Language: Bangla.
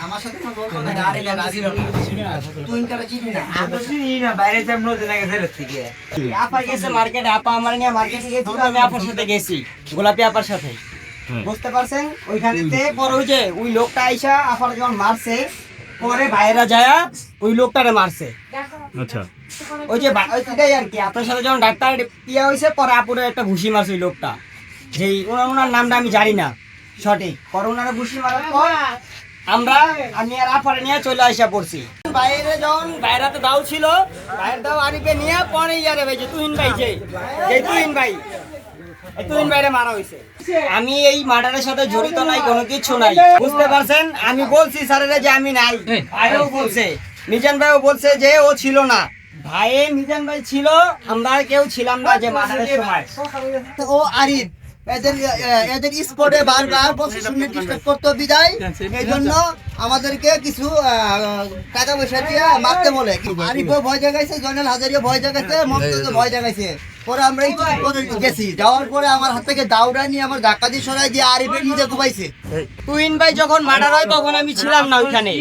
আমার সাথে কোনো গল্প নাই, আরে রাজি হল তুই ইনকারে চিনি না। আমি চিনি না, বাইরে সামনে জেনে গেছে থেকে। আপা গেছে মার্কেটে, আপা আমার নিয়ে মার্কেটে গেছি, আমি আপার সাথে গেছি, গোলাপি আপার সাথে। বুঝতে পারছেন? ওইখানেতে পরে ওই যে ওই লোকটা আইসা আপার যখন মারছে, পরে বাইরে যায় ওই লোকটারে মারছে। আচ্ছা, ওই যে ওইটাই আর কি, আপনার সাথে যখন ডাক্তার ইয়া হয়েছে, পরে আপুরে একটা ঘুষি মারছে ওই লোকটা, যেই ওনার নামটা আমি জানি না সঠিক। পরে ওনারা ঘুষি মারার পর আমি আর আপারে নিয়ে চলে আসা পড়ছি। বাইরে যখন বাইরেতে দাও ছিল, বাইরের দাও আরিফে নিয়ে পরে ইয়ারে ভাই যে তুহিন ভাই, যে তুহিন ভাই, এই তুহিন ভাইরে মারা হয়েছে। আমি এই মার্ডারের সাথে জড়িত নাই, কোনো কিছু নাই। বুঝতে পারছেন? আমি বলছি স্যারেরা যে আমি নাই, ভাইও বলছে, মিজান ভাইও বলছে যে ও ছিল না। ভাই মিজান ভাই ছিল, আমরা কেউ ছিলাম না যে মার্ডারের সময়। ও আরিফ এদের স্পটে বারবার প্রশাসনের ডিস্টার্ব করতে বিদায়, এই জন্য আমাদেরকে কিছু টাকা পয়সা দিয়ে মারতে বলে। আরিফও ভয় জাগাইছে, জয়নাল হাজারিও ভয় জাগাইছে, মমতাজও ভয় জাগাইছে। পরে আমরা এই গেছি, যাওয়ার পরে আমার হাত থেকে দাউড়া নিয়ে আমার ধাক্কা দিয়ে সরাই দিয়ে আরিফের নিজে ঘুমাইছে। তুহিন ভাই যখন মার্ডার হয় তখন আমি ছিলাম না ওইখানে।